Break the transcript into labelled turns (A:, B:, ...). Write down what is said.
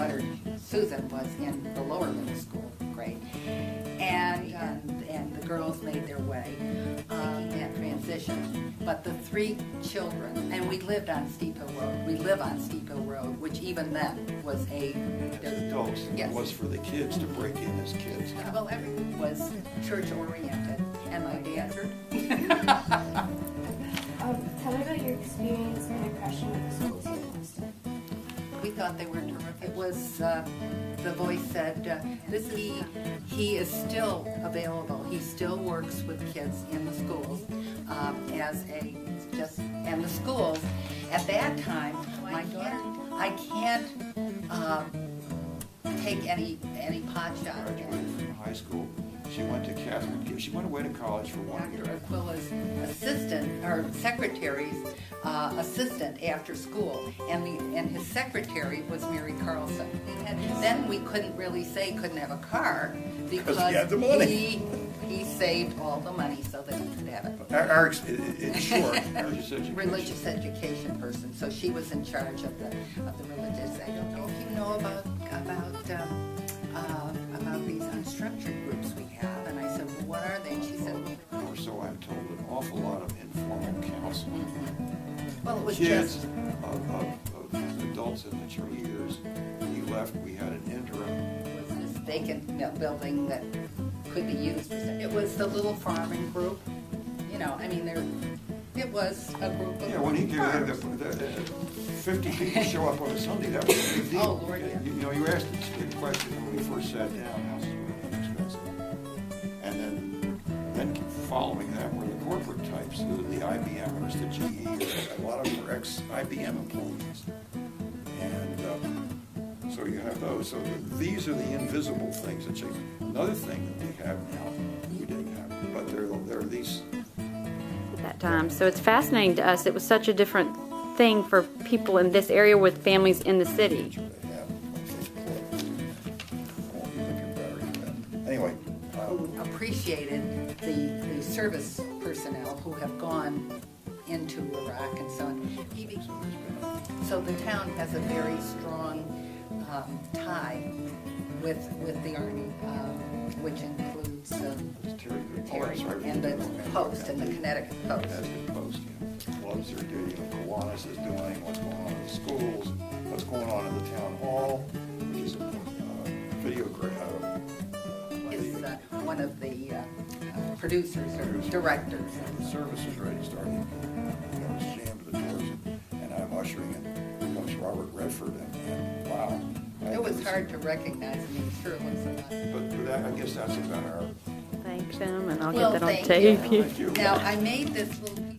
A: daughter Susan was in the lower middle school grade, and the girls made their way making that transition. But the three children, and we lived on Steep Hill Road. We live on Steep Hill Road, which even then was
B: As adults,
A: yes.
B: it was for the kids to break in as kids.
A: Well, everything was church oriented, and my dad.
C: Tell me about your experience and impression of the schools here in Boston.
A: We thought they were terrific. It was, the voice said, he is still available. He still works with kids in the schools and the schools. At that time, I can't take any pot shot.
B: Graduated from high school. She went to Catherine. She went away to college for 1 year.
A: Dr. Aquila's assistant, or secretary's assistant after school, and his secretary was Mary Carlson. Then we couldn't really say couldn't have a car because
B: he had the money.
A: He saved all the money so that he could have it.
B: In short,
A: Religious education person, so she was in charge of the religious. I don't know if you know about these unstructured groups we have, and I said, well, what are they? And she said,
B: or so I'm told, an awful lot of informal counseling.
A: well, it was
B: Kids
A: just
B: of adults in mature years. When he left, we had an interim.
A: was this vacant building that could be used. It was the little farming group, I mean, it was a group of
B: Yeah, when he gave
A: farmers.
B: the 50 people show up on a Sunday, that was a big deal.
A: Oh, Lord, yeah.
B: You asked a question when we first sat down, houses were inexpensive. And then following that were the corporate types, the IBMers, the GE, a lot of them were ex-IBM employees. And so you have those. So these are the invisible things. It's another thing that we have now we didn't have. But there are these.
D: That time. So it's fascinating to us. It was such a different thing for people in this area with families in the city.
B: Anyway.
A: Who appreciated the service personnel who have gone into Iraq and so on. So the town has a very strong tie with the Army, which includes Terry and the Post and the Connecticut Post.
B: As the Post, clubs are doing, Kiwanis is doing, what's going on in the schools, what's going on in the town hall, which is a
A: Is one of the producers or directors.
B: The service is ready to start. It was jammed to the doors, and I'm ushering in. Comes Robert Redford, and wow.
A: It was hard to recognize. I mean, sure it looks a lot.
B: But that, I guess that's about our.
D: Thank them, and I'll
A: Well,
D: get that on
A: thank
D: tape.
B: Thank you.
A: Now, I made this little piece.